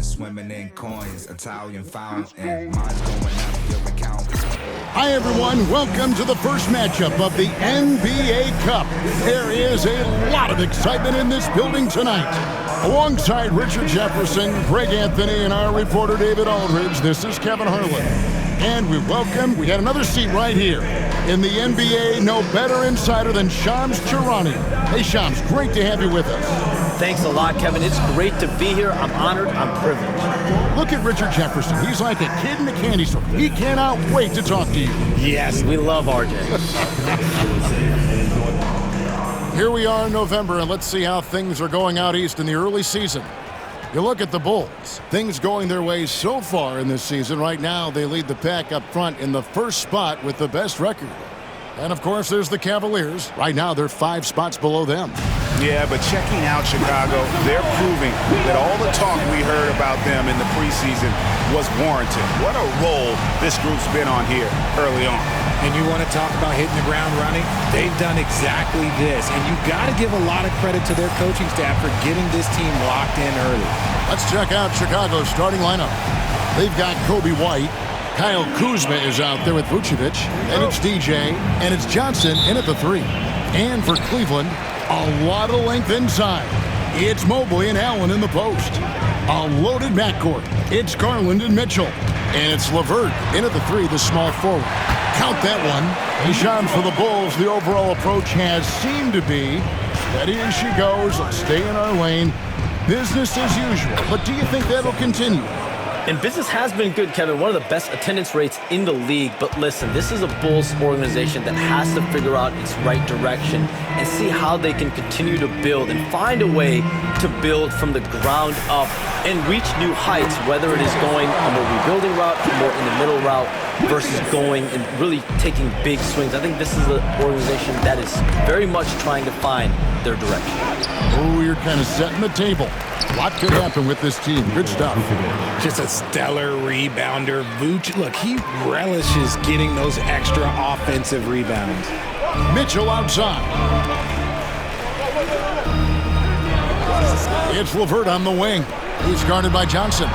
Diamonds swimming in coins, Italian fountain. Mine's going up your account. Hi, everyone. Welcome to the first matchup of the NBA Cup. There is a lot of excitement in this building tonight. Alongside Richard Jefferson, Greg Anthony, and our reporter David Aldridge, this is Kevin Harlan. And we got another seat right here. In the NBA, no better insider than Shams Charania. Hey, Shams, great to have you with us. Thanks a lot, Kevin. It's great to be here. I'm honored. I'm privileged. Look at Richard Jefferson. He's like a kid in a candy store. He cannot wait to talk to you. Yes, we love RJ. Here we are in November, and let's see how things are going out east in the early season. You look at the Bulls. Things going their way so far in this season. Right now, they lead the pack up front in the first spot with the best record. And, of course, there's the Cavaliers. Right now, they're 5 spots below them. Yeah, but checking out Chicago, they're proving that all the talk we heard about them in the preseason was warranted. What a role this group's been on here early on. And you want to talk about hitting the ground running? They've done exactly this. And you got to give a lot of credit to their coaching staff for getting this team locked in early. Let's check out Chicago's starting lineup. They've got Kobe White. Kyle Kuzma is out there with Vucevic. And it's DJ. And it's Johnson in at the 3. And for Cleveland, a lot of length inside. It's Mobley and Allen in the post. A loaded backcourt. It's Garland and Mitchell. And it's LeVert in at the 3, the small forward. Count that one. And Shams, for the Bulls, the overall approach has seemed to be steady as she goes. Let's stay in our lane. Business as usual. But do you think that'll continue? And business has been good, Kevin. One of the best attendance rates in the league. But listen, this is a Bulls organization that has to figure out its right direction and see how they can continue to build and find a way to build from the ground up and reach new heights, whether it is going a more rebuilding route, a more in the middle route, versus going and really taking big swings. I think this is an organization that is very much trying to find their direction. Oh, you're kind of setting the table. A lot could happen with this team. Good stuff. Just a stellar rebounder. Vooch, look, he relishes getting those extra offensive rebounds. Mitchell outside. It's LeVert on the wing. He's guarded by Johnson.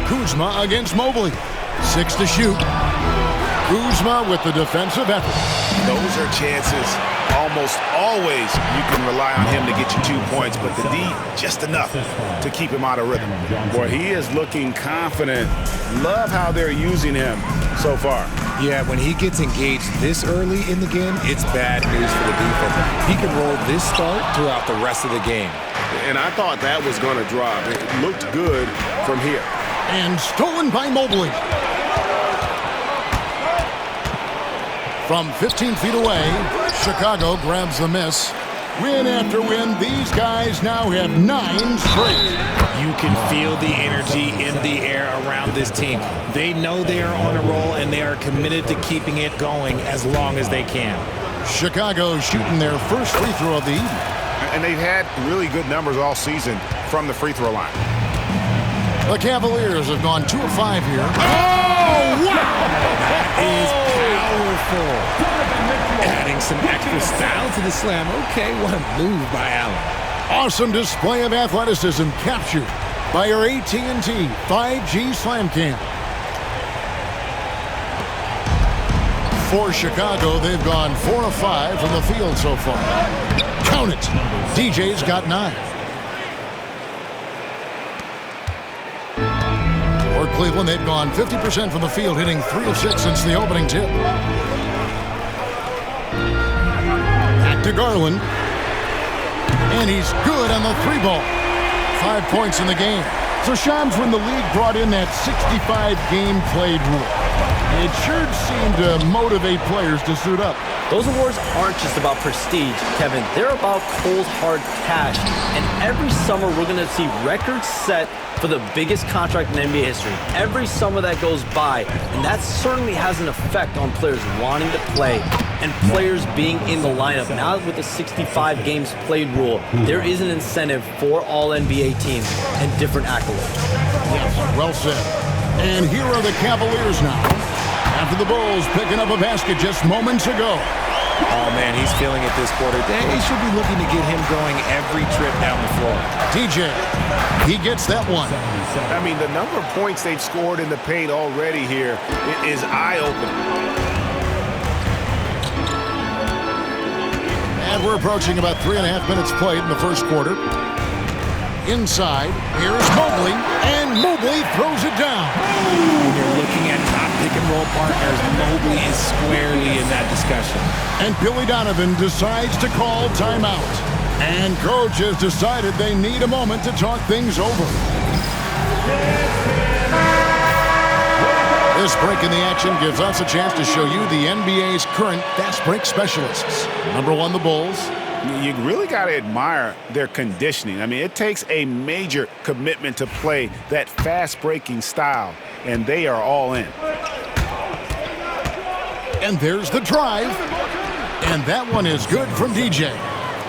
Kuzma against Mobley. 6 to shoot. Kuzma with the defensive effort. Those are chances. Almost always you can rely on him to get you 2 points, but the D, just enough to keep him out of rhythm. Boy, he is looking confident. Love how they're using him so far. Yeah, when he gets engaged this early in the game, it's bad news for the defense. He can roll this start throughout the rest of the game. And I thought that was going to drop. It looked good from here. And stolen by Mobley. From 15 feet away, Chicago grabs the miss. Win after win, these guys now have 9 straight. You can feel the energy in the air around this team. They know they are on a roll, and they are committed to keeping it going as long as they can. Chicago shooting their first free throw of the evening. And they've had really good numbers all season from the free throw line. The Cavaliers have gone 2 of 5 here. Oh, wow! That is powerful. Adding some extra style to the slam. Okay, what a move by Allen. Awesome display of athleticism captured by our AT&T 5G Slam Cam. For Chicago, they've gone 4 of 5 from the field so far. Count it. DJ's got 9. For Cleveland, they've gone 50% from the field, hitting 3 of 6 since the opening tip. Back to Garland. And he's good on the 3-ball. 5 points in the game. So Shams, when the league brought in that 65 game played rule, it sure seemed to motivate players to suit up. Those awards aren't just about prestige, Kevin. They're about cold, hard cash. And every summer, we're going to see records set for the biggest contract in NBA history. Every summer that goes by, and that certainly has an effect on players wanting to play and players being in the lineup. Now with the 65 games played rule, there is an incentive for all NBA teams and different accolades. Yes, well said. And here are the Cavaliers now. After the Bulls picking up a basket just moments ago. Oh, man, he's feeling it this quarter. They should be looking to get him going every trip down the floor. DJ, he gets that one. I mean, the number of points they've scored in the paint already here is eye-opening. And we're approaching about 3.5 minutes played in the first quarter. Inside, here's Mobley, and Mobley throws it down. When you're looking at top pick-and-roll partners, Mobley is squarely in that discussion. And Billy Donovan decides to call timeout. And coach has decided they need a moment to talk things over. This break in the action gives us a chance to show you the NBA's current fast break specialists. Number one, the Bulls. You really got to admire their conditioning. I mean, it takes a major commitment to play that fast-breaking style, and they are all in. And there's the drive. And that one is good from DJ.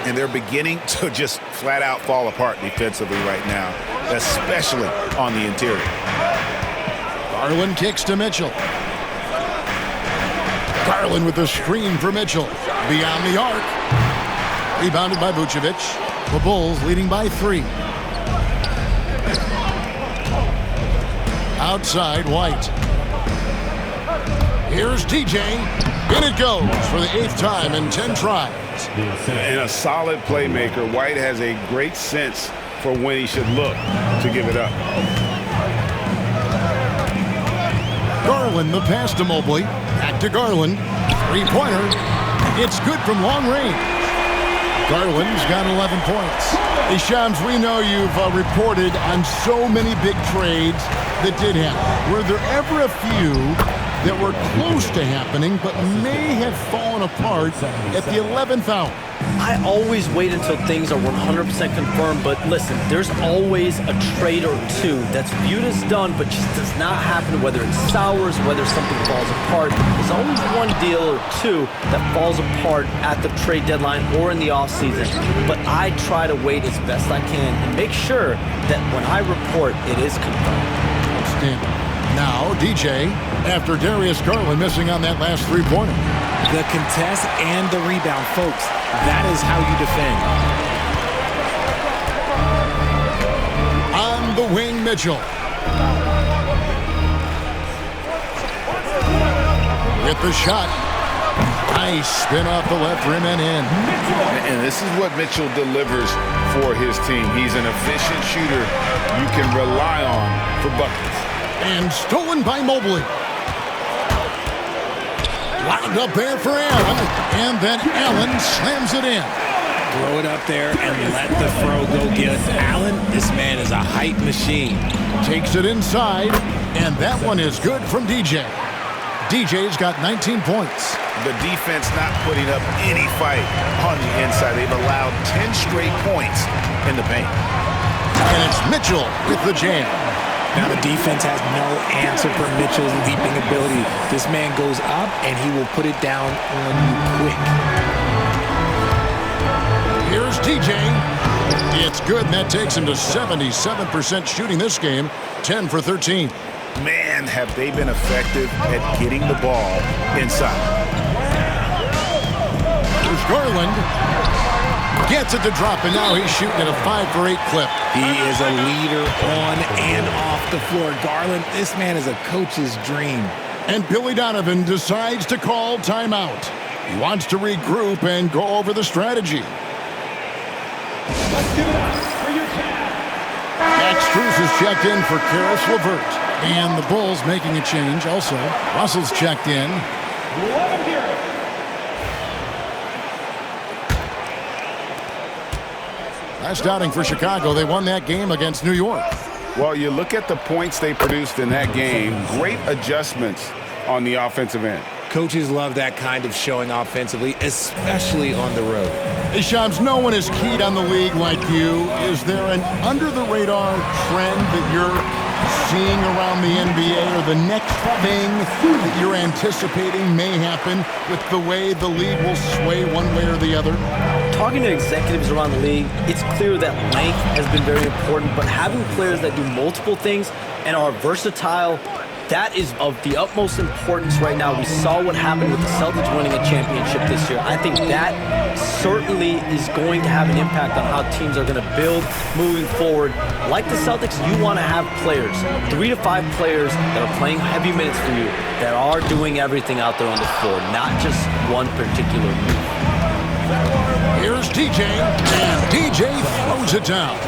And they're beginning to just flat-out fall apart defensively right now, especially on the interior. Garland kicks to Mitchell. Garland with the screen for Mitchell. Beyond the arc. Rebounded by Vucevic. The Bulls leading by 3. Outside, White. Here's DJ. In it goes for the 8th time in 10 tries. And a solid playmaker, White has a great sense for when he should look to give it up. Garland, the pass to Mobley. Back to Garland. Three-pointer. It's good from long range. Garland's got 11 points. Hey, Shams, we know you've reported on so many big trades that did happen. Were there ever a few that were close to happening but may have fallen apart at the 11th hour? I always wait until things are 100% confirmed, but listen, there's always a trade or two that's viewed as done but just does not happen, whether it's sours, whether something falls apart. There's always one deal or two that falls apart at the trade deadline or in the offseason, but I try to wait as best I can and make sure that when I report, it is confirmed. Outstanding. Now, DJ, after Darius Garland missing on that last three-pointer. The contest and the rebound, folks. That is how you defend. On the wing, Mitchell. With the shot. Nice spin off the left rim and in. And this is what Mitchell delivers for his team. He's an efficient shooter you can rely on for buckets. And stolen by Mobley. Wound up there for Allen. And then Allen slams it in. Throw it up there and let the throw go get Allen. This man is a height machine. Takes it inside. And that one is good from DJ. DJ's got 19 points. The defense not putting up any fight on the inside. They've allowed 10 straight points in the paint. And it's Mitchell with the jam. Now the defense has no answer for Mitchell's leaping ability. This man goes up and he will put it down on you quick. Here's DJ. It's good, and that takes him to 77% shooting this game, 10 for 13. Man, have they been effective at getting the ball inside. Here's Garland. Gets it to drop, and now he's shooting at a 5 for 8 clip. He is a leader on and off the floor. Garland, this man is a coach's dream. And Billy Donovan decides to call timeout. He wants to regroup and go over the strategy. Let's give it up for your cap. Max Strus is checked in for Karis LeVert. And the Bulls making a change also. Russell's checked in. Let him hear it. Last outing for Chicago, they won that game against New York. Well, you look at the points they produced in that game. Great adjustments on the offensive end. Coaches love that kind of showing offensively, especially on the road. Hey, Shams, no one is keyed on the league like you. Is there an under-the-radar trend that you're seeing around the NBA, or the next thing that you're anticipating may happen with the way the league will sway one way or the other? Talking to executives around the league, it's clear that length has been very important, but having players that do multiple things and are versatile That is of the utmost importance right now. We saw what happened with the Celtics winning a championship this year. I think that certainly is going to have an impact on how teams are going to build moving forward. Like the Celtics, you want to have players, 3 to 5 players that are playing heavy minutes for you, that are doing everything out there on the floor, not just one particular move. Here's DJ, and DJ throws it down.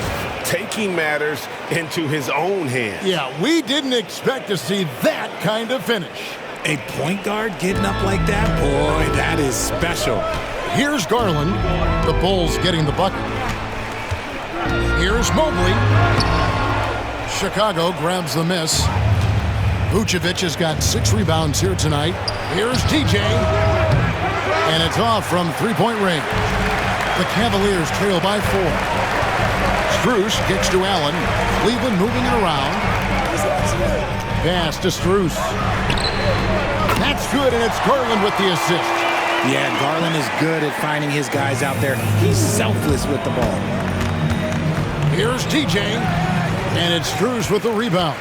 Taking matters into his own hands. Yeah, we didn't expect to see that kind of finish. A point guard getting up like that? Boy, that is special. Here's Garland. The Bulls getting the bucket. Here's Mobley. Chicago grabs the miss. Vucevic has got 6 rebounds here tonight. Here's DJ. And it's off from three-point range. The Cavaliers trail by 4. Strus kicks to Allen. Cleveland moving it around. Pass to Strus. That's good, and it's Garland with the assist. Yeah, Garland is good at finding his guys out there. He's selfless with the ball. Here's TJ, and it's Strus with the rebound.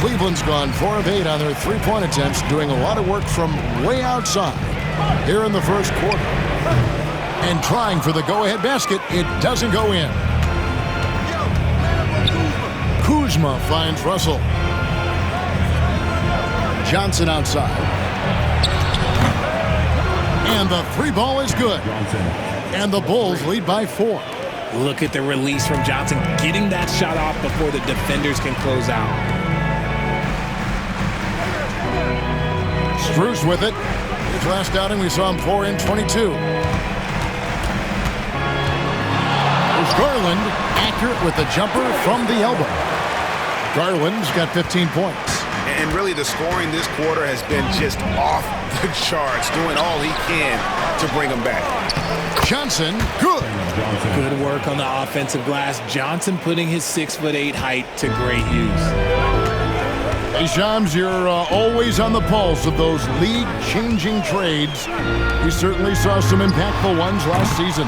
Cleveland's gone 4 of 8 on their three-point attempts, doing a lot of work from way outside here in the first quarter. And trying for the go-ahead basket, it doesn't go in. Kuzma finds Russell. Johnson outside. And the 3 ball is good. And the Bulls lead by 4. Look at the release from Johnson, getting that shot off before the defenders can close out. Strus with it. His last outing, we saw him 4 in 22. Garland, accurate with the jumper from the elbow. Garland's got 15 points. And really the scoring this quarter has been just off the charts, doing all he can to bring them back. Johnson, good. Good work on the offensive glass. Johnson putting his 6'8" height to great use. Hey, Shams, you're always on the pulse of those league-changing trades. We certainly saw some impactful ones last season.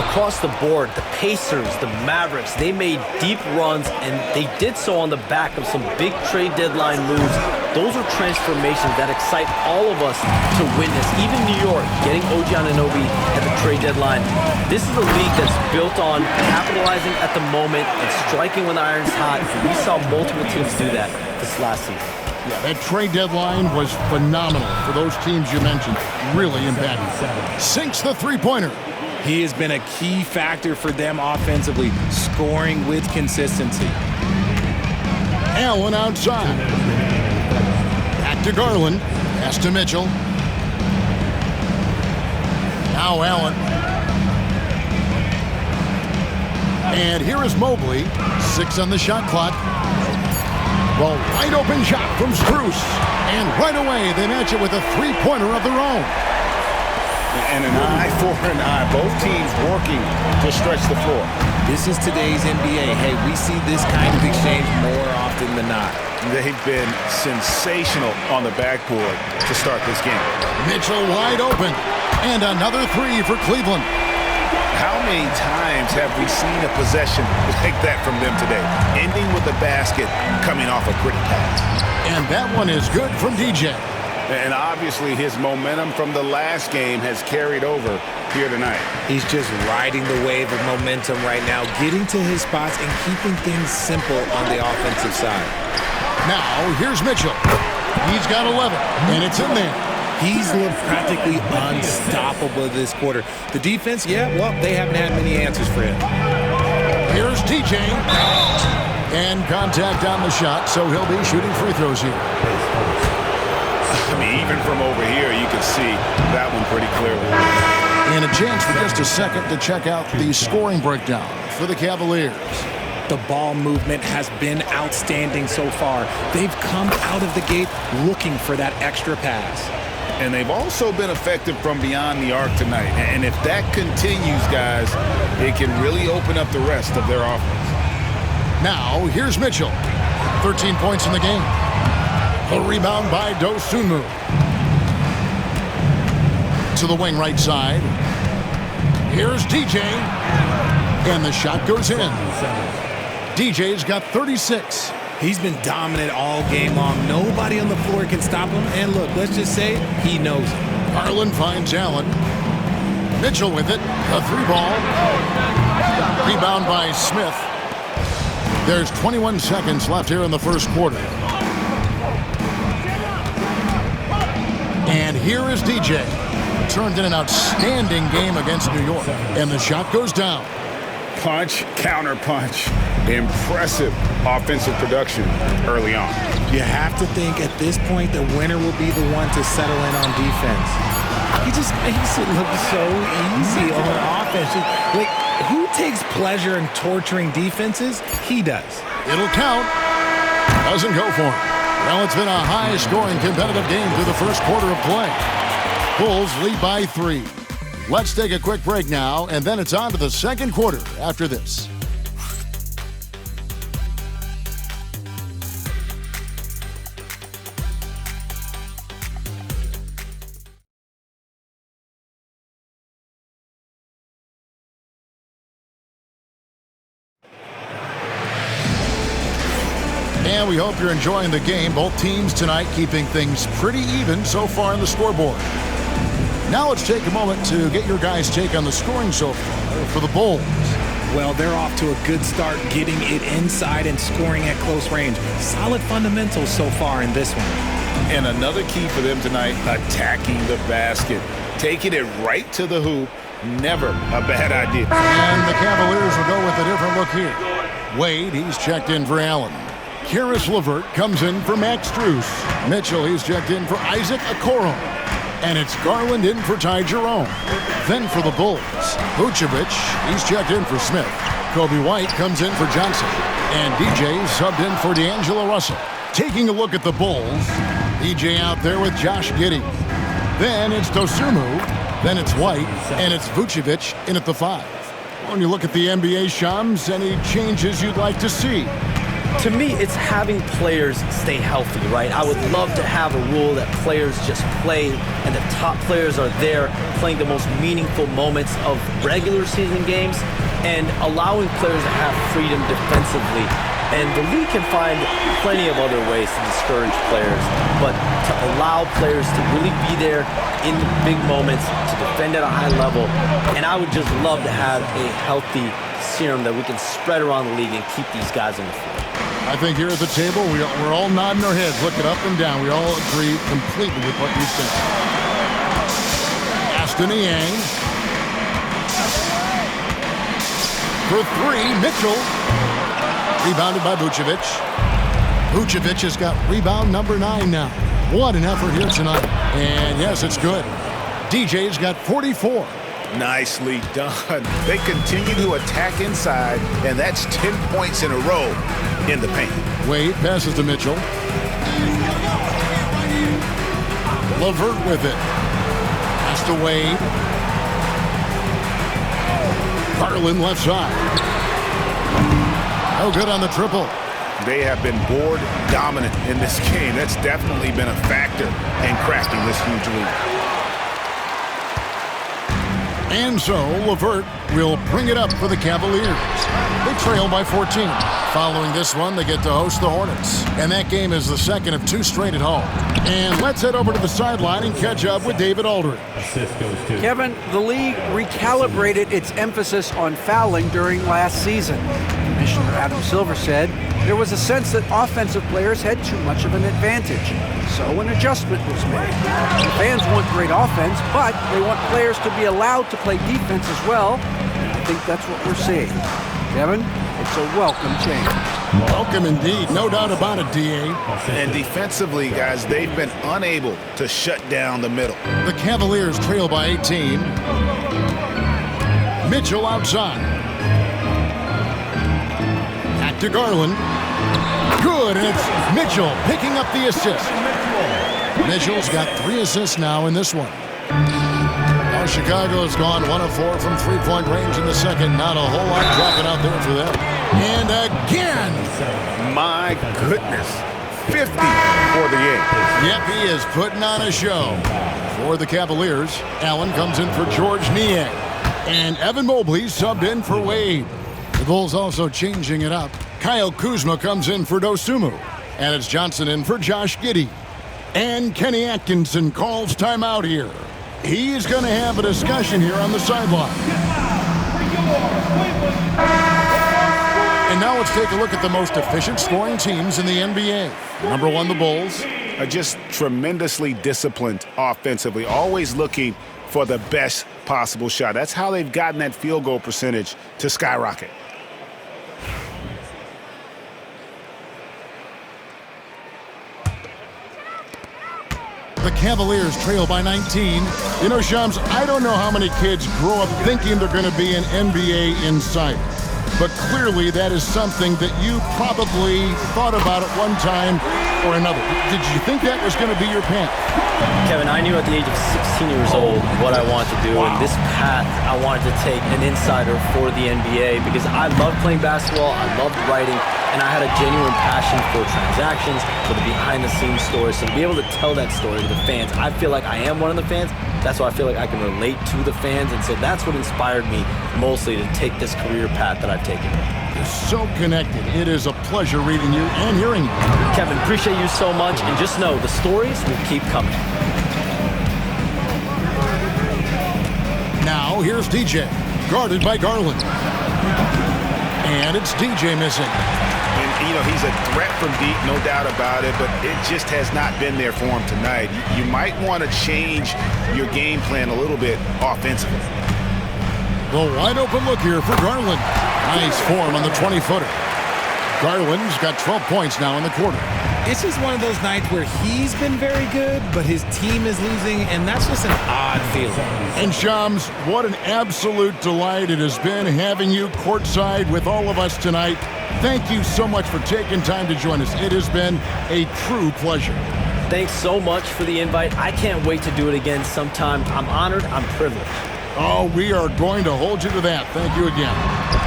Across the board, the Pacers, the Mavericks, they made deep runs, and they did so on the back of some big trade deadline moves. Those are transformations that excite all of us to witness. Even New York, getting OG Anunoby at the trade deadline. This is a league that's built on capitalizing at the moment and striking when the iron's hot. We saw multiple teams do that this last season. Yeah, that trade deadline was phenomenal for those teams you mentioned. Really impactful. Sinks the three-pointer. He has been a key factor for them offensively, scoring with consistency. Allen outside. Back to Garland. Pass to Mitchell. Now Allen. And here is Mobley. 6 on the shot clock. Well, wide open shot from Strus. And right away, they match it with a three-pointer of their own. And an eye for an eye. Both teams working to stretch the floor. This is today's NBA. Hey, we see this kind of exchange more often than not. They've been sensational on the backboard to start this game. Mitchell wide open. And another 3 for Cleveland. How many times have we seen a possession like that from them today? Ending with a basket, coming off a pretty pass. And that one is good from DJ. And obviously his momentum from the last game has carried over here tonight. He's just riding the wave of momentum right now, getting to his spots and keeping things simple on the offensive side. Now, here's Mitchell. He's got 11, and it's in there. He's looked practically unstoppable this quarter. The defense, yeah, well, they haven't had many answers for him. Here's TJ. And contact on the shot, so he'll be shooting free throws here. I mean, even from over here, you can see that one pretty clearly. And a chance for just a second to check out the scoring breakdown for the Cavaliers. The ball movement has been outstanding so far. They've come out of the gate looking for that extra pass. And they've also been effective from beyond the arc tonight. And if that continues, guys, it can really open up the rest of their offense. Now, here's Mitchell. 13 points in the game. A rebound by Dosunmu. To the wing right side. Here's DJ. And the shot goes in. DJ's got 36. He's been dominant all game long. Nobody on the floor can stop him. And look, let's just say he knows it. Garland finds Allen. Mitchell with it. A 3-ball. Rebound by Smith. There's 21 seconds left here in the first quarter. And here is DJ. Turned in an outstanding game against New York. And the shot goes down. Punch, counter punch. Impressive offensive production early on. You have to think at this point the winner will be the one to settle in on defense. He just makes it look so easy on offense. Like, who takes pleasure in torturing defenses? He does. It'll count. Doesn't go for it. Well, it's been a high-scoring competitive game through the first quarter of play. Bulls lead by 3. Let's take a quick break now, and then it's on to the second quarter after this. And we hope you're enjoying the game. Both teams tonight keeping things pretty even so far on the scoreboard. Now let's take a moment to get your guys' take on the scoring so far for the Bulls. Well, they're off to a good start getting it inside and scoring at close range. Solid fundamentals so far in this one. And another key for them tonight, attacking the basket. Taking it right to the hoop, never a bad idea. And the Cavaliers will go with a different look here. Wade, he's checked in for Allen. Karis LeVert comes in for Max Strus. Mitchell, he's checked in for Isaac Okoro. And it's Garland in for Ty Jerome. Then for the Bulls, Vucevic, he's checked in for Smith. Kobe White comes in for Johnson. And DJ subbed in for D'Angelo Russell. Taking a look at the Bulls, DJ out there with Josh Giddey. Then it's Dosunmu. Then it's White. And it's Vucevic in at the 5. When you look at the NBA, Shams, any changes you'd like to see? To me, it's having players stay healthy, right? I would love to have a rule that players just play and the top players are there playing the most meaningful moments of regular season games and allowing players to have freedom defensively. And the league can find plenty of other ways to discourage players, but to allow players to really be there in the big moments, to defend at a high level. And I would just love to have a healthy serum that we can spread around the league and keep these guys on the floor. I think here at the table, we're all nodding our heads, looking up and down. We all agree completely with what you said. Aston Yang. For 3, Mitchell. Rebounded by Vucevic. Vucevic has got rebound number 9 now. What an effort here tonight. And yes, it's good. DJ's got 44. Nicely done. They continue to attack inside, and that's 10 points in a row in the paint. Wade passes to Mitchell. LeVert with it. Pass to Wade. Garland left side. No good on the triple. They have been board dominant in this game. That's definitely been a factor in crafting this huge lead. And so, LeVert will bring it up for the Cavaliers. They trail by 14. Following this one, they get to host the Hornets. And that game is the second of 2 straight at home. And let's head over to the sideline and catch up with David Aldridge. Kevin, the league recalibrated its emphasis on fouling during last season. Commissioner Adam Silver said there was a sense that offensive players had too much of an advantage. So an adjustment was made. The fans want great offense, but they want players to be allowed to play defense as well. I think that's what we're seeing. Kevin, it's a welcome change. Welcome indeed. No doubt about it, D.A. And defensively, guys, they've been unable to shut down the middle. The Cavaliers trail by 18. Mitchell outside. Back to Garland. Good, and it's Mitchell picking up the assist. Mitchell's got 3 assists now in this one. Now Chicago has gone 1 of 4 from 3-point range in the second. Not a whole lot dropping out there for them. And again. My goodness. 50 for the game. Yep, he is putting on a show. For the Cavaliers, Allen comes in for George Niang. And Evan Mobley subbed in for Wade. The Bulls also changing it up. Kyle Kuzma comes in for Dosunmu. And it's Johnson in for Josh Giddey. And Kenny Atkinson calls timeout here. He's going to have a discussion here on the sideline. And now let's take a look at the most efficient scoring teams in the NBA. Number 1, the Bulls. Are just tremendously disciplined offensively, always looking for the best possible shot. That's how they've gotten that field goal percentage to skyrocket. The Cavaliers trail by 19. You know, Shams, I don't know how many kids grow up thinking they're going to be an NBA insider. But clearly that is something that you probably thought about at one time or another. Did you think that was going to be your path? Kevin, I knew at the age of 16 years old what I wanted to do, and this path I wanted to take an insider for the NBA because I loved playing basketball, I loved writing, and I had a genuine passion for transactions, for the behind-the-scenes stories. So to be able to tell that story to the fans, I feel like I am one of the fans. That's why I feel like I can relate to the fans, and so that's what inspired me mostly to take this career path that I've taken. You're so connected. It is a pleasure reading you and hearing you. Kevin, appreciate you so much, and just know the stories will keep coming. Now, here's DJ, guarded by Garland. And it's DJ missing. And, you know, he's a threat from deep, no doubt about it, but it just has not been there for him tonight. You might want to change your game plan a little bit offensively. The wide open look here for Garland. Nice form on the 20-footer. Garland's got 12 points now in the quarter. It's just one of those nights where he's been very good, but his team is losing, and that's just an odd feeling. And Shams, what an absolute delight it has been having you courtside with all of us tonight. Thank you so much for taking time to join us. It has been a true pleasure. Thanks so much for the invite. I can't wait to do it again sometime. I'm honored. I'm privileged. Oh, we are going to hold you to that. Thank you again.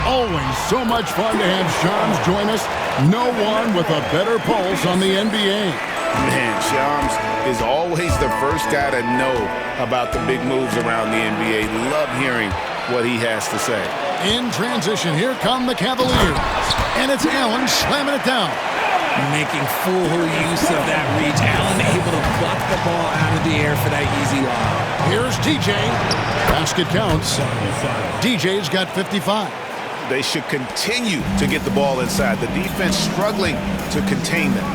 Always so much fun to have Shams join us. No one with a better pulse on the NBA. Man, Shams is always the first guy to know about the big moves around the NBA. Love hearing what he has to say. In transition, here come the Cavaliers. And it's Allen slamming it down. Making full use of that reach. Allen able to pluck the ball out of the air for that easy lob. Here's DJ. Basket counts. DJ's got 55. They should continue to get the ball inside. The defense struggling to contain them.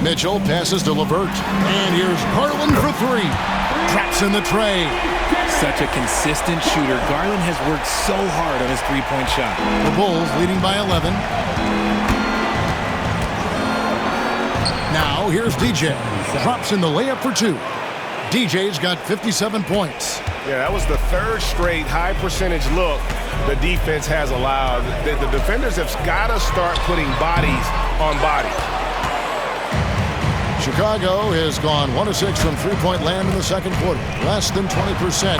Mitchell passes to LeVert. And here's Garland for 3. Traps in the tray. Such a consistent shooter. Garland has worked so hard on his three-point shot. The Bulls leading by 11. Now here's DJ. Drops in the layup for 2. DJ's got 57 points. Yeah, that was the third straight high percentage look the defense has allowed. The defenders have got to start putting bodies on bodies. Chicago has gone 1 of 6 from three-point land in the second quarter. Less than 20%.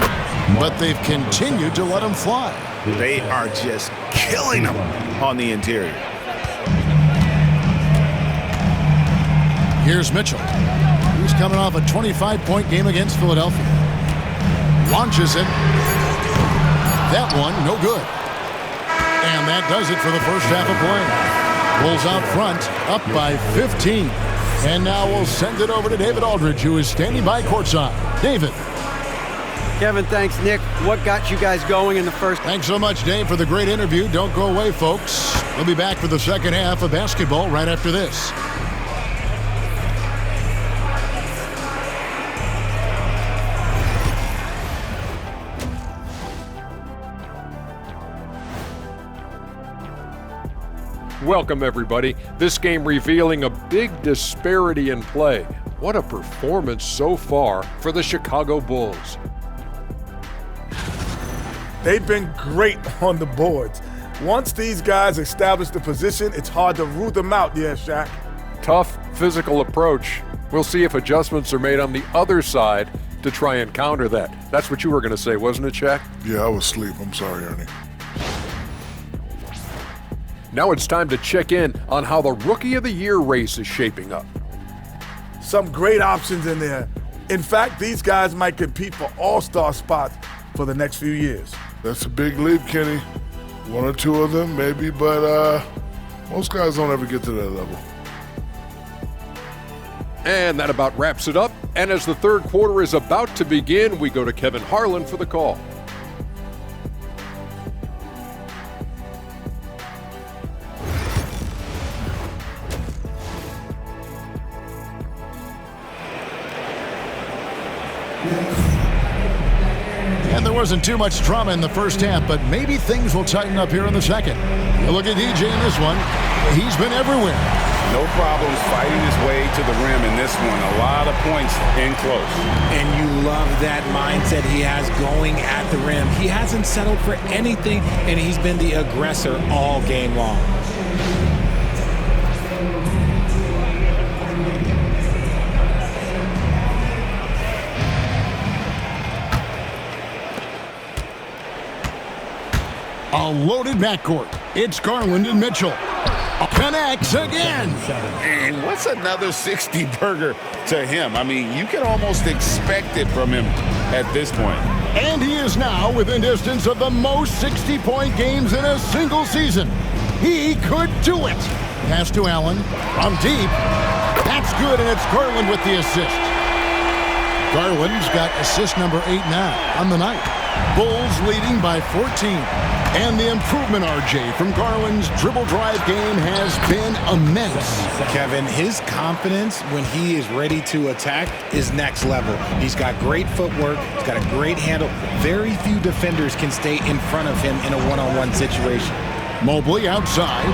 But they've continued to let them fly. They are just killing them on the interior. Here's Mitchell. He's coming off a 25-point game against Philadelphia. Launches it. That one, no good. And that does it for the first half of play. Bulls out front, up by 15. And now we'll send it over to David Aldridge, who is standing by courtside. David. Kevin, thanks, Nick. What got you guys going in the first? Thanks so much, Dave, for the great interview. Don't go away, folks. We'll be back for the second half of basketball right after this. Welcome, everybody. This game revealing a big disparity in play. What a performance so far for the Chicago Bulls. They've been great on the boards. Once these guys establish the position, it's hard to root them out, yeah, Shaq. Tough physical approach. We'll see if adjustments are made on the other side to try and counter that. That's what you were going to say, wasn't it, Shaq? Yeah, I was asleep. I'm sorry, Ernie. Now it's time to check in on how the Rookie of the Year race is shaping up. Some great options in there. In fact, these guys might compete for all-star spots for the next few years. That's a big leap, Kenny. 1 or 2 of them, maybe, but Most guys don't ever get to that level. And that about wraps it up. And as the third quarter is about to begin, we go to Kevin Harlan for the call. And there wasn't too much drama in the first half, but maybe things will tighten up here in the second. You look at DJ in this one. He's been everywhere. No problems fighting his way to the rim in this one. A lot of points in close. And you love that mindset he has going at the rim. He hasn't settled for anything, and he's been the aggressor all game long. A loaded backcourt. It's Garland and Mitchell. Connects again. And what's another 60-burger to him? I mean, you can almost expect it from him at this point. And he is now within distance of the most 60-point games in a single season. He could do it. Pass to Allen from deep. That's good, and it's Garland with the assist. Garland's got assist number 8 now on the night. Bulls leading by 14. And the improvement, RJ, from Garland's dribble drive game has been immense. Kevin, his confidence when he is ready to attack is next level. He's got great footwork. He's got a great handle. Very few defenders can stay in front of him in a one-on-one situation. Mobley outside.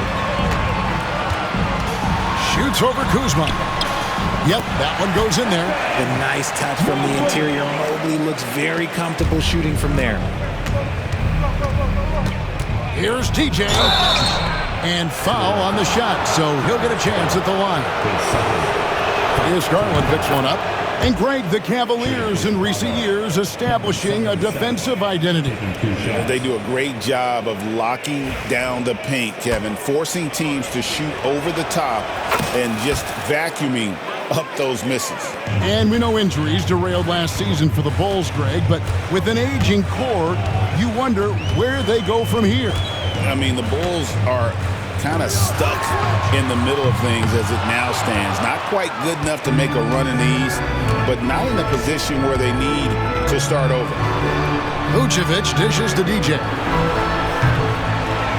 Shoots over Kuzma. Yep, that one goes in there. The nice touch from the interior. Mobley looks very comfortable shooting from there. Here's TJ. And foul on the shot, so he'll get a chance at the line. Here's Garland picks one up. And Greg, the Cavaliers in recent years establishing a defensive identity. They do a great job of locking down the paint, Kevin, forcing teams to shoot over the top and just vacuuming up those misses. And we know injuries derailed last season for the Bulls, Greg, but with an aging core, you wonder where they go from here. I mean, the Bulls are kind of stuck in the middle of things as it now stands. Not quite good enough to make a run in the East, but not in a position where they need to start over. Vucevic dishes to DJ.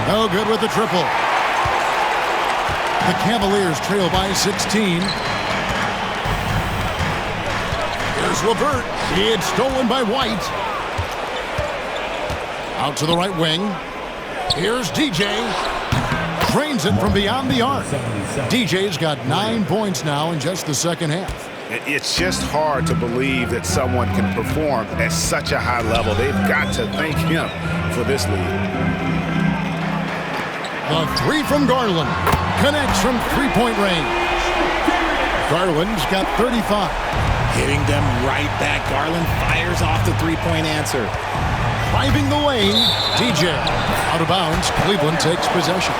No good with the triple. The Cavaliers trail by 16. Here's LeVert. It's stolen by White. Out to the right wing. Here's DJ. Drains it from beyond the arc. DJ's got 9 points now in just the second half. It's just hard to believe that someone can perform at such a high level. They've got to thank him for this lead. The three from Garland. Connects from three-point range. Garland's got 35. Hitting them right back. Garland fires off the three-point answer. Driving the lane, DJ. Out of bounds, Cleveland takes possession.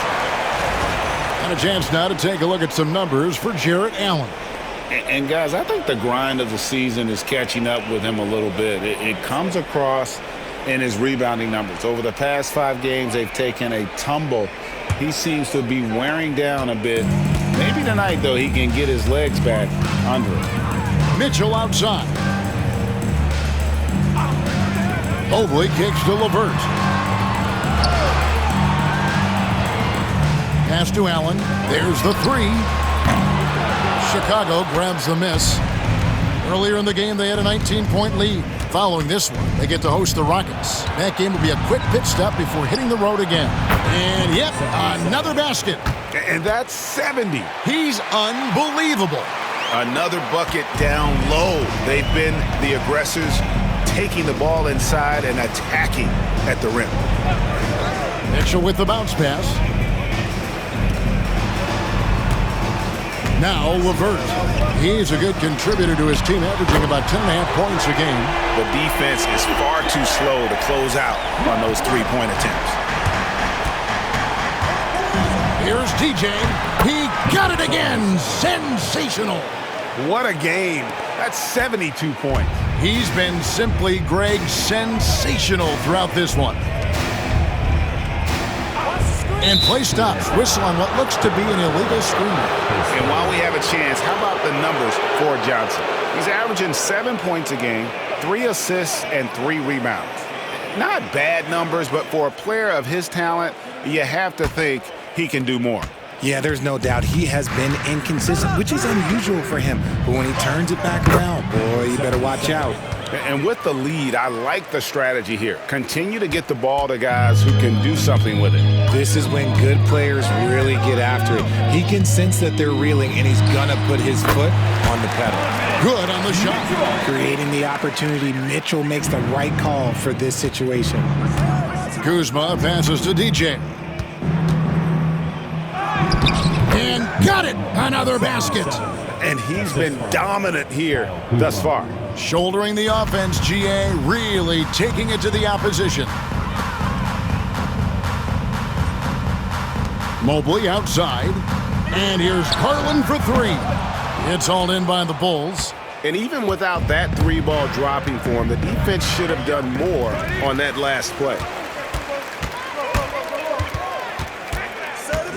And a chance now to take a look at some numbers for Jarrett Allen. And guys, I think the grind of the season is catching up with him a little bit. It comes across in his rebounding numbers. Over the past 5 games, they've taken a tumble. He seems to be wearing down a bit. Maybe tonight, though, he can get his legs back under it. Mitchell outside. Mobley kicks to LeVert. Pass to Allen. There's the three. Chicago grabs the miss. Earlier in the game, they had a 19-point lead. Following this one, they get to host the Rockets. That game will be a quick pit stop before hitting the road again. And yep, another basket. And that's 70. He's unbelievable. Another bucket down low. They've been the aggressors, taking the ball inside and attacking at the rim. Mitchell with the bounce pass. Now LeVert. He's a good contributor to his team, averaging about 10.5 points a game. The defense is far too slow to close out on those three-point attempts. Here's DJ. He got it again. Sensational. What a game. That's 72 points. He's been simply, Greg, sensational throughout this one. And play stops. Whistle on what looks to be an illegal screen. And while we have a chance, how about the numbers for Johnson? He's averaging 7 points a game, 3 assists, and 3 rebounds. Not bad numbers, but for a player of his talent, you have to think he can do more. Yeah, there's no doubt he has been inconsistent, which is unusual for him. But when he turns it back around, boy, you better watch out. And with the lead, I like the strategy here. Continue to get the ball to guys who can do something with it. This is when good players really get after it. He can sense that they're reeling, and he's going to put his foot on the pedal. Good on the shot. Creating the opportunity, Mitchell makes the right call for this situation. Kuzma passes to DJ. And got it! Another basket. And he's been dominant here thus far. Shouldering the offense, GA really taking it to the opposition. Mobley outside. And here's Carlin for 3. It's hauled in by the Bulls. And even without that 3-ball dropping for him, the defense should have done more on that last play.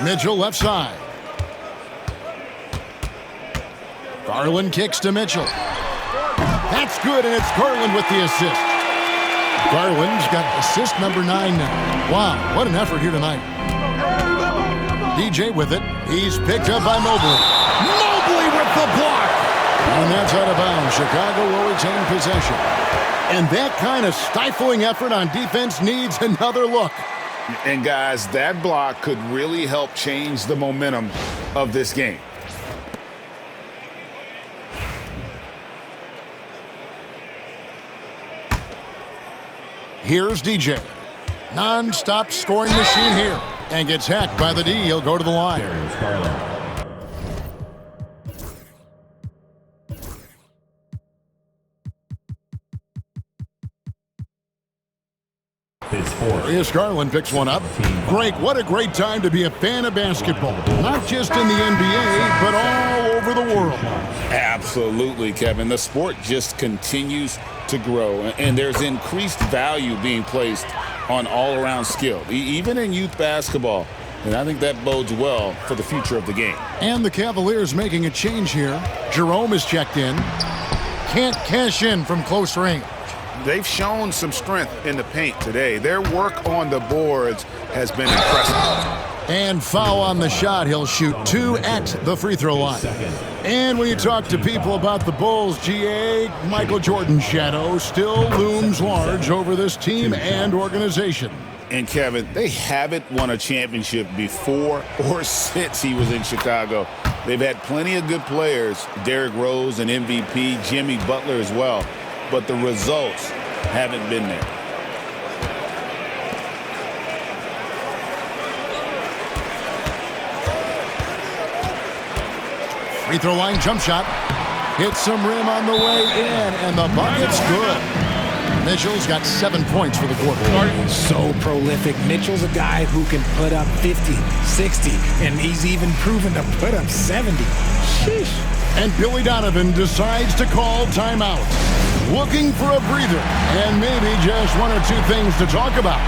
Mitchell left side. Carlin kicks to Mitchell. That's good, and it's Carlin with the assist. Carlin's got assist number 9 now. Wow, what an effort here tonight. DJ with it. He's picked up by Mobley. Mobley with the block. And that's out of bounds. Chicago will retain possession. And that kind of stifling effort on defense needs another look. And guys, that block could really help change the momentum of this game. Here's DJ. Non-stop scoring machine here. And gets hacked by the D. He'll go to the line. Here's Carlin picks one up. Greg, what a great time to be a fan of basketball. Not just in the NBA, but all over the world. Absolutely, Kevin. The sport just continues to grow, and there's increased value being placed on all-around skill, even in youth basketball. And I think that bodes well for the future of the game. And the Cavaliers making a change here. Jerome is checked in. Can't cash in from close range. They've shown some strength in the paint today. Their work on the boards has been impressive. And foul on the shot. He'll shoot 2 at the free throw line. And when you talk to people about the Bulls, GA, Michael Jordan's shadow still looms large over this team and organization. And Kevin, they haven't won a championship before or since he was in Chicago. They've had plenty of good players, Derrick Rose, an MVP, Jimmy Butler as well. But the results haven't been there. Free throw line jump shot. Hits some rim on the way in, and the bucket's good. Mitchell's got 7 points for the quarter. So prolific. Mitchell's a guy who can put up 50, 60, and he's even proven to put up 70. Sheesh. And Billy Donovan decides to call timeout. Looking for a breather, and maybe just 1 or 2 things to talk about.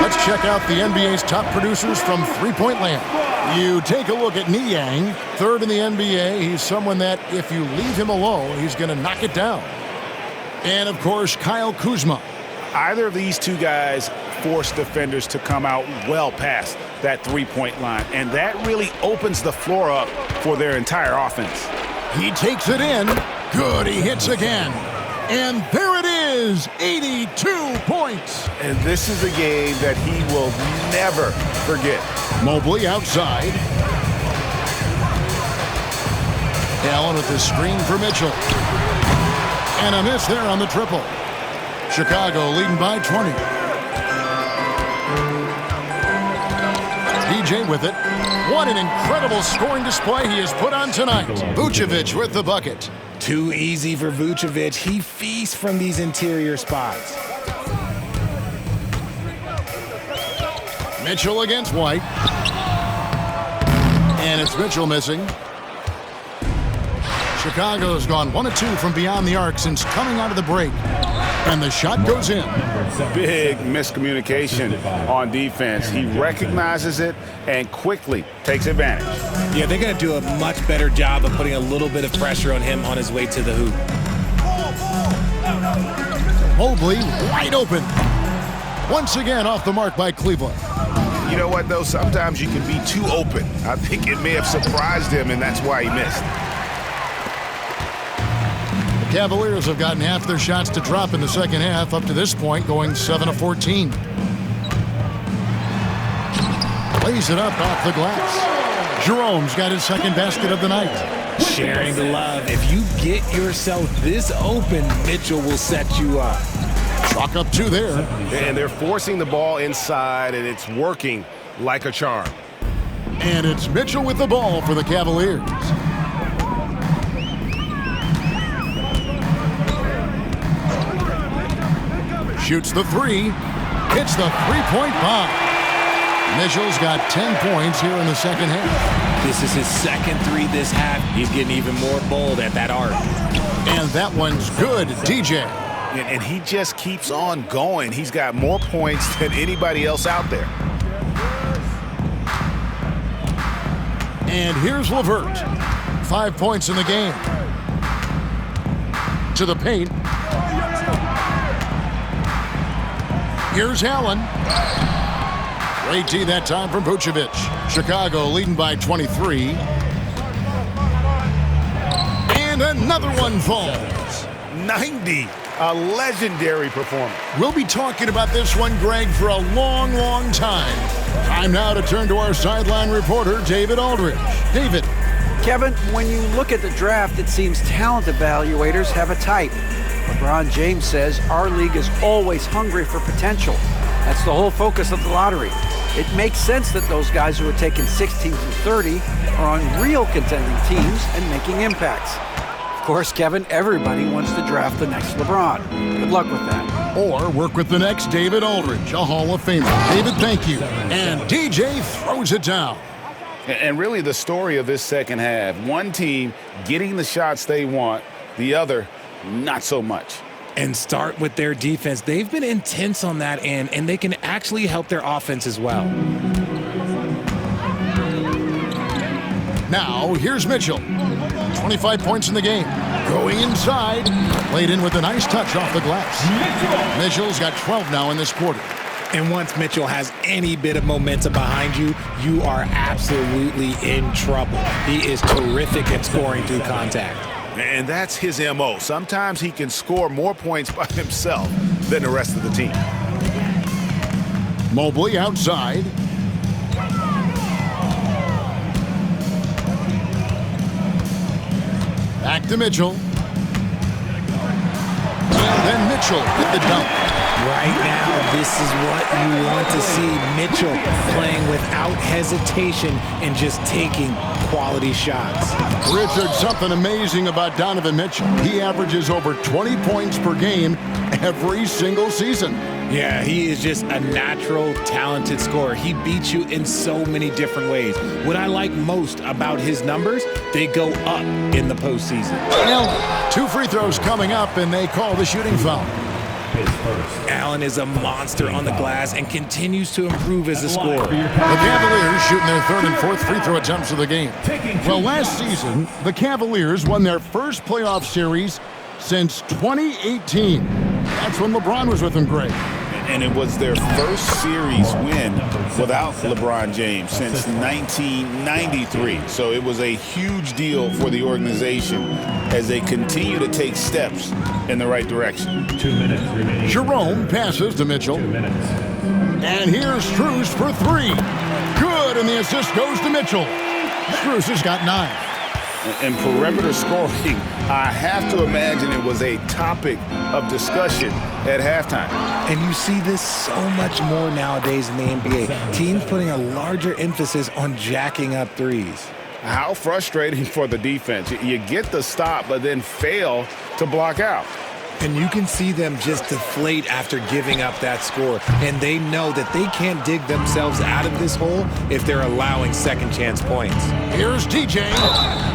Let's check out the NBA's top producers from three-point land. You take a look at Niang, 3rd in the NBA. He's someone that, if you leave him alone, he's going to knock it down. And, of course, Kyle Kuzma. Either of these two guys force defenders to come out well past that three-point line, and that really opens the floor up for their entire offense. He takes it in. Good, he hits again. And there it is, 82 points. And this is a game that he will never forget. Mobley outside. Allen with the screen for Mitchell. And a miss there on the triple. Chicago leading by 20. DJ with it. What an incredible scoring display he has put on tonight. Vucevic with the bucket. Too easy for Vucevic. He feasts from these interior spots. Mitchell against White. And it's Mitchell missing. Chicago's gone 1 of 2 from beyond the arc since coming out of the break. And the shot goes in. Big miscommunication on defense. He recognizes it and quickly takes advantage. Yeah, they're going to do a much better job of putting a little bit of pressure on him on his way to the hoop. Mobley wide open. Once again off the mark by Cleveland. You know what, though? Sometimes you can be too open. I think it may have surprised him, and that's why he missed. The Cavaliers have gotten half their shots to drop in the second half, up to this point going 7 of 14. Lays it up off the glass. Jerome's got his second basket of the night. Sharing the love. If you get yourself this open, Mitchell will set you up. Chalk up 2 there. And they're forcing the ball inside, and it's working like a charm. And it's Mitchell with the ball for the Cavaliers. Shoots the 3. Hits the three-point bomb. Mitchell's got 10 points here in the second half. This is his second 3 this half. He's getting even more bold at that arc. And that one's good, DJ. And he just keeps on going. He's got more points than anybody else out there. And here's LeVert. 5 points in the game. To the paint. Here's Allen. Great D that time from Vucevic. Chicago leading by 23. And another one falls. 90. A legendary performance. We'll be talking about this one, Greg, for a long, long time. Time now to turn to our sideline reporter, David Aldridge. David. Kevin, when you look at the draft, it seems talent evaluators have a type. LeBron James says our league is always hungry for potential. That's the whole focus of the lottery. It makes sense that those guys who are taken 16 through 30 are on real contending teams and making impacts. Of course, Kevin, everybody wants to draft the next LeBron. Good luck with that. Or work with the next David Aldridge, a Hall of Famer. David, thank you. And DJ throws it down. And really the story of this second half, one team getting the shots they want, the other not so much. And start with their defense. They've been intense on that end, and they can actually help their offense as well. Now, here's Mitchell. 25 points in the game. Going inside. Played in with a nice touch off the glass. Mitchell's got 12 now in this quarter. And once Mitchell has any bit of momentum behind you, you are absolutely in trouble. He is terrific at scoring through contact. And that's his MO. Sometimes he can score more points by himself than the rest of the team. Mobley outside. Back to Mitchell. And then Mitchell with the dunk. Right now, this is what you want to see. Mitchell playing without hesitation and just taking quality shots. Richard, something amazing about Donovan Mitchell. He averages over 20 points per game every single season. Yeah, he is just a natural, talented scorer. He beats you in so many different ways. What I like most about his numbers, they go up in the postseason. Well, 2 free throws coming up, and they call the shooting foul. Allen is a monster on the glass and continues to improve as a scorer. The Cavaliers shooting their 3rd and 4th free throw attempts of the game. Well, last season, the Cavaliers won their first playoff series since 2018. That's when LeBron was with them, Greg. And it was their first series win without LeBron James since 1993. So it was a huge deal for the organization as they continue to take steps in the right direction. 2 minutes remaining. Jerome passes to Mitchell. 2 minutes. And here's Strus for 3. Good, and the assist goes to Mitchell. Strus has got 9. And perimeter scoring, I have to imagine it was a topic of discussion at halftime. And you see this so much more nowadays in the NBA. Teams putting a larger emphasis on jacking up threes. How frustrating for the defense. You get the stop, but then fail to block out. And you can see them just deflate after giving up that score. And they know that they can't dig themselves out of this hole if they're allowing second chance points. Here's DJ.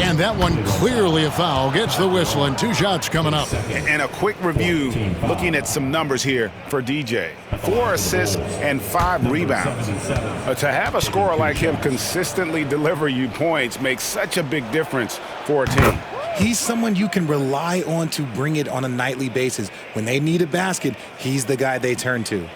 And that one clearly a foul. Gets the whistle and 2 shots coming up. And a quick review, looking at some numbers here for DJ. 4 assists and 5 rebounds. To have a scorer like him consistently deliver you points makes such a big difference for a team. He's someone you can rely on to bring it on a nightly basis. When they need a basket, he's the guy they turn to.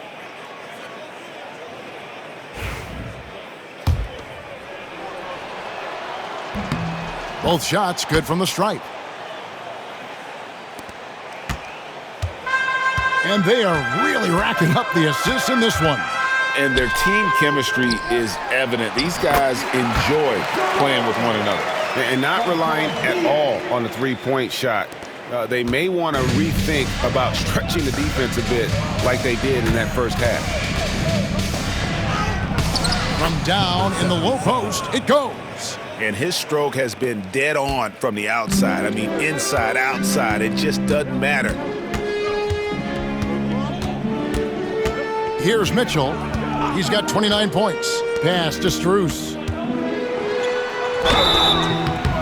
Both shots good from the stripe. And they are really racking up the assists in this one. And their team chemistry is evident. These guys enjoy playing with one another and not relying at all on the three-point shot. They may want to rethink about stretching the defense a bit like they did in that first half. From down in the low post, it goes. And his stroke has been dead on from the outside. I mean, inside, outside, it just doesn't matter. Here's Mitchell. He's got 29 points. Pass to Strus.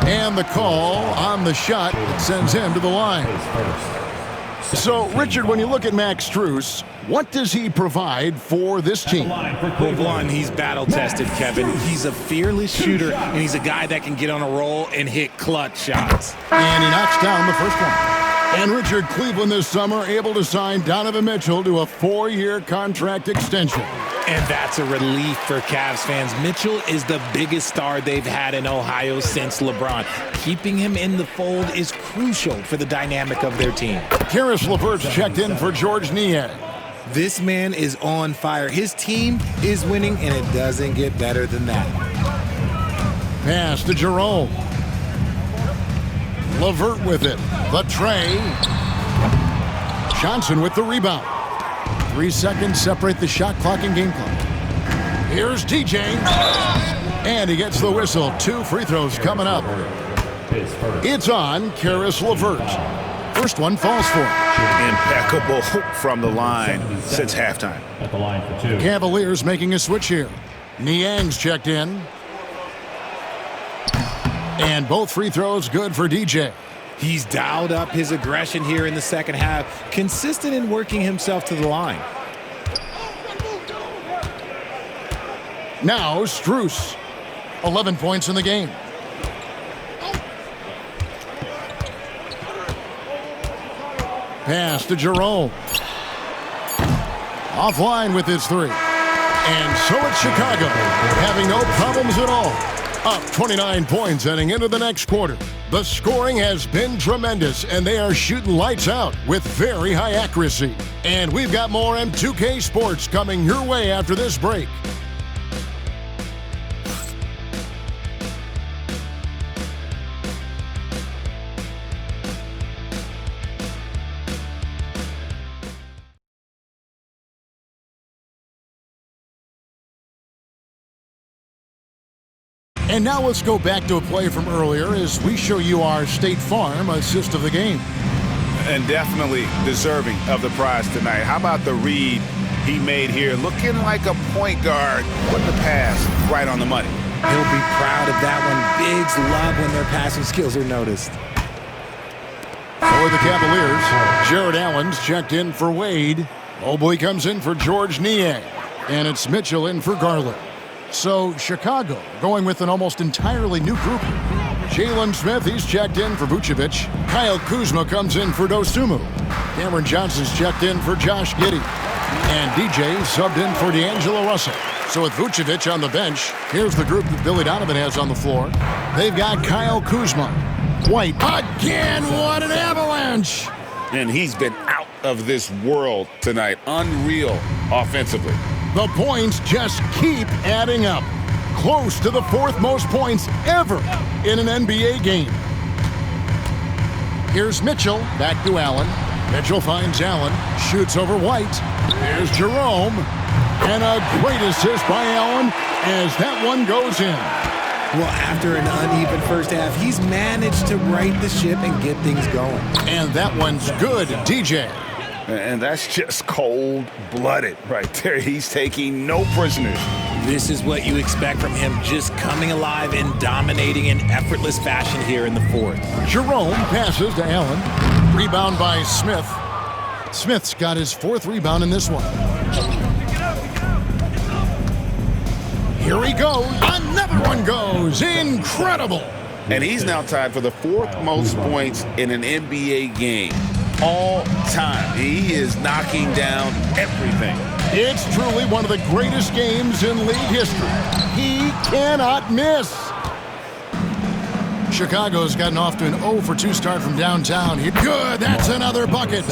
And the call on the shot that sends him to the line. So, Richard, when you look at Max Strus, what does he provide for this team? Well, one, he's battle-tested, Kevin. He's a fearless shooter, and he's a guy that can get on a roll and hit clutch shots. And he knocks down the first one. And Richard, Cleveland this summer able to sign Donovan Mitchell to a 4-year contract extension. And that's a relief for Cavs fans. Mitchell is the biggest star they've had in Ohio since LeBron. Keeping him in the fold is crucial for the dynamic of their team. Karis LeVert's checked in for Georges Niang. This man is on fire. His team is winning, and it doesn't get better than that. Pass to Jerome. LeVert with it. The tray. Johnson with the rebound. 3 seconds separate the shot clock and game clock. Here's DJ. And he gets the whistle. 2 free throws coming up. It's on Karis LeVert. First one falls for him. Impeccable from the line since halftime. At the line for 2. Cavaliers making a switch here. Niang's checked in. And both free throws good for DJ. He's dialed up his aggression here in the second half, consistent in working himself to the line. Now Strus, 11 points in the game. Pass to Jerome. Offline with his 3. And so it's Chicago, having no problems at all. Up 29 points heading into the next quarter. The scoring has been tremendous, and they are shooting lights out with very high accuracy. And we've got more M2K Sports coming your way after this break. And now let's go back to a play from earlier as we show you our State Farm assist of the game. And definitely deserving of the prize tonight. How about the read he made here? Looking like a point guard, putting the pass right on the money. He'll be proud of that one. Bigs love when their passing skills are noticed. For the Cavaliers, Jared Allen's checked in for Wade. Mobley comes in for Georges Niang. And it's Mitchell in for Garland. So Chicago going with an almost entirely new group. Jalen Smith, he's checked in for Vucevic. Kyle Kuzma comes in for Dosunmu. Cameron Johnson's checked in for Josh Giddey. And DJ subbed in for D'Angelo Russell. So with Vucevic on the bench, here's the group that Billy Donovan has on the floor. They've got Kyle Kuzma. White again, what an avalanche! And he's been out of this world tonight. Unreal offensively. The points just keep adding up. Close to the 4th most points ever in an NBA game. Here's Mitchell, back to Allen. Mitchell finds Allen, shoots over White. Here's Jerome. And a great assist by Allen as that one goes in. Well, after an uneven first half, he's managed to right the ship and get things going. And that one's good, DJ. And that's just cold-blooded right there. He's taking no prisoners. This is what you expect from him, just coming alive and dominating in effortless fashion here in the fourth. Jerome passes to Allen. Rebound by Smith. Smith's got his fourth rebound in this one. Here he goes. Another one goes. Incredible. And he's now tied for the fourth most points in an NBA game all time. He is knocking down everything. It's truly one of the greatest games in league history. He cannot miss. Chicago's gotten off to an 0-for-2 start from downtown. Good, that's another bucket.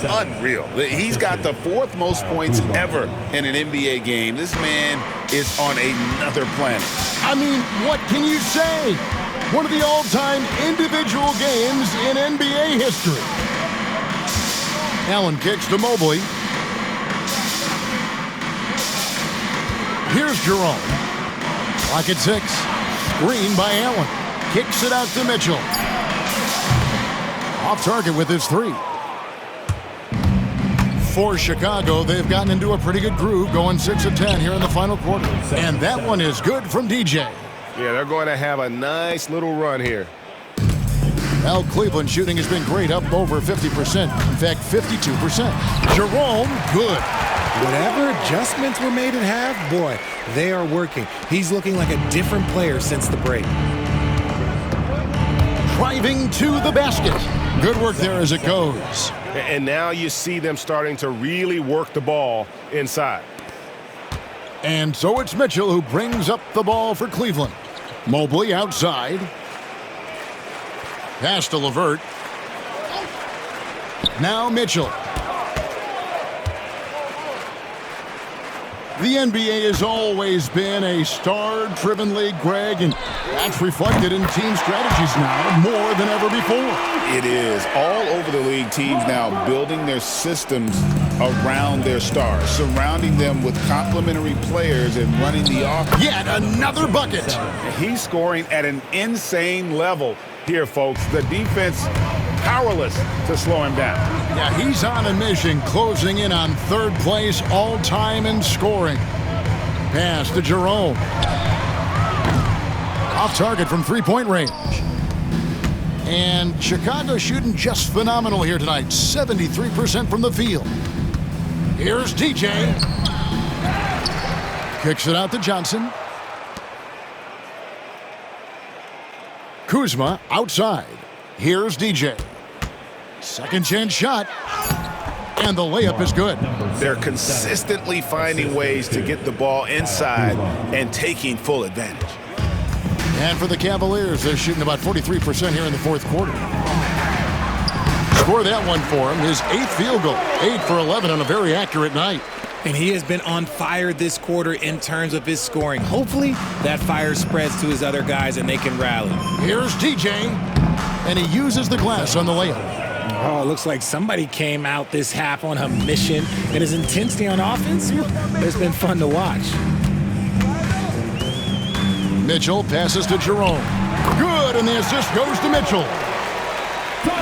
Unreal. He's got the fourth most points ever in an NBA game. This man is on another planet. I mean, what can you say? One of the all-time individual games in NBA history. Allen kicks to Mobley. Here's Jerome. Clock at 6. Screen by Allen. Kicks it out to Mitchell. Off target with his three. For Chicago, they've gotten into a pretty good groove, going 6 of 10 here in the final quarter. And that one is good from DJ. Yeah, they're going to have a nice little run here. Well, Cleveland shooting has been great, up over 50%. In fact, 52%. Jerome, good. Whatever adjustments were made at half, boy, they are working. He's looking like a different player since the break. Driving to the basket. Good work there as it goes. And now you see them starting to really work the ball inside. And so it's Mitchell who brings up the ball for Cleveland. Mobley outside. Pass to LeVert. Now Mitchell. The NBA has always been a star-driven league, Greg, and that's reflected in team strategies now more than ever before. It is. All over the league, teams now building their systems around their stars, surrounding them with complementary players and running the offense. Yet another bucket. He's scoring at an insane level here, folks. The defense powerless to slow him down. Yeah, he's on a mission, closing in on third place all-time in scoring. Pass to Jerome. Off target from three-point range. And Chicago shooting just phenomenal here tonight. 73% from the field. Here's DJ. Kicks it out to Johnson. Kuzma outside. Here's DJ. Second chance shot. And the layup is good. They're consistently finding ways to get the ball inside and taking full advantage. And for the Cavaliers, they're shooting about 43% here in the fourth quarter. Score that one for him. His 8th field goal. 8 for 11 on a very accurate night. And he has been on fire this quarter in terms of his scoring. Hopefully, that fire spreads to his other guys and they can rally. Here's DJ. And he uses the glass on the layup. Oh, it looks like somebody came out this half on a mission. And his intensity on offense, it's been fun to watch. Mitchell passes to Jerome. Good, and the assist goes to Mitchell.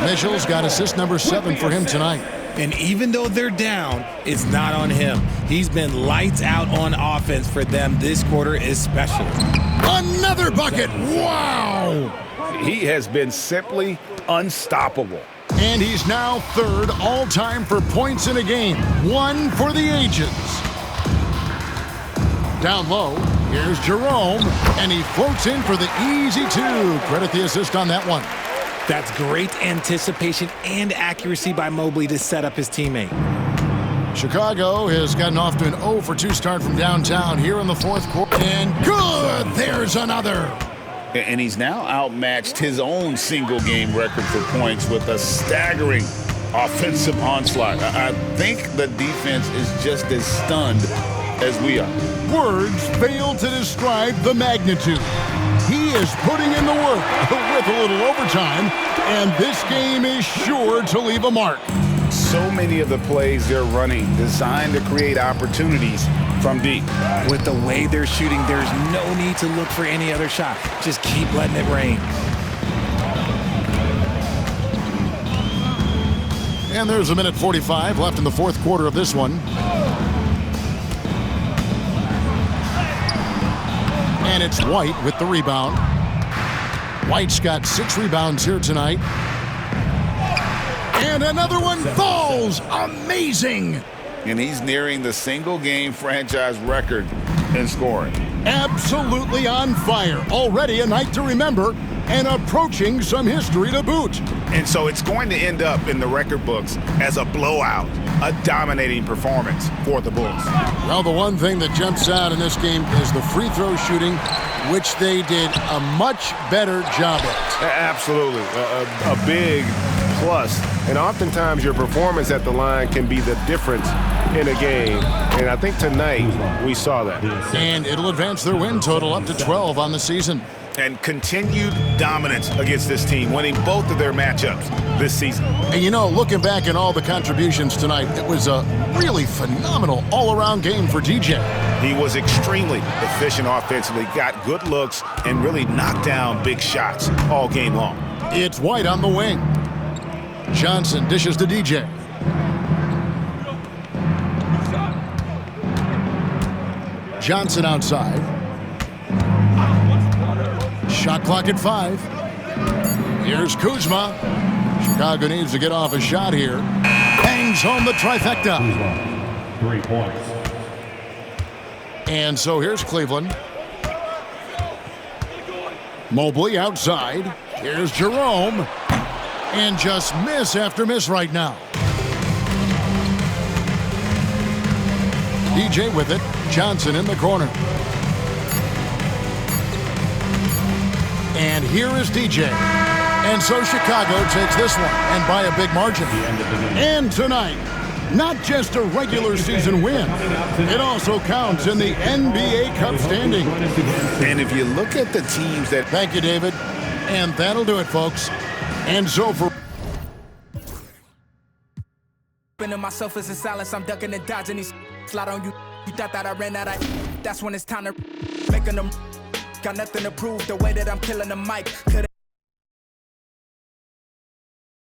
Mitchell's got assist number 7 for him tonight. And even though they're down, it's not on him. He's been lights out on offense for them this quarter especially. Another bucket! Wow! He has been simply unstoppable. And he's now 3rd all-time for points in a game. 1 for the ages. Down low, here's Jerome, and he floats in for the easy 2. Credit the assist on that one. That's great anticipation and accuracy by Mobley to set up his teammate. Chicago has gotten off to an 0-for-2 start from downtown here in the fourth quarter. And good! There's another. And he's now outmatched his own single-game record for points with a staggering offensive onslaught. I think the defense is just as stunned as we are. Words fail to describe the magnitude. He is putting in the work with a little overtime, and this game is sure to leave a mark. So many of the plays they're running designed to create opportunities from deep. With the way they're shooting, there's no need to look for any other shot. Just keep letting it rain. And there's a minute 45 left in the fourth quarter of this one. And it's White with the rebound. White's got 6 rebounds here tonight. And another one falls. Amazing. And he's nearing the single-game franchise record in scoring. Absolutely on fire. Already a night to remember and approaching some history to boot. And so it's going to end up in the record books as a blowout, a dominating performance for the Bulls. Well, the one thing that jumps out in this game is the free throw shooting, which they did a much better job at. Absolutely. A big plus. And oftentimes your performance at the line can be the difference in a game. And I think tonight we saw that. And it'll advance their win total up to 12 on the season. And continued dominance against this team, winning both of their matchups this season. And you know, looking back at all the contributions tonight, it was a really phenomenal all-around game for DJ. He was extremely efficient offensively, got good looks, and really knocked down big shots all game long. It's White on the wing. Johnson dishes to DJ. Johnson outside. Shot clock at 5. Here's Kuzma. Chicago needs to get off a shot here. Bangs home the trifecta. 3 points. And so here's Cleveland. Mobley outside. Here's Jerome. And just miss after miss right now. DJ with it. Johnson in the corner. And here is DJ. And so Chicago takes this one, and by a big margin. And tonight, not just a regular season win, it also counts in the NBA Cup standing. And if you look at the teams that... Thank you, David. And that'll do it, folks. And so for... myself as a silence, I'm ducking and dodging these slide on you. You thought that I ran out of... That's when it's time to... Making them... Got nothing to prove, the way that I'm killing the mic.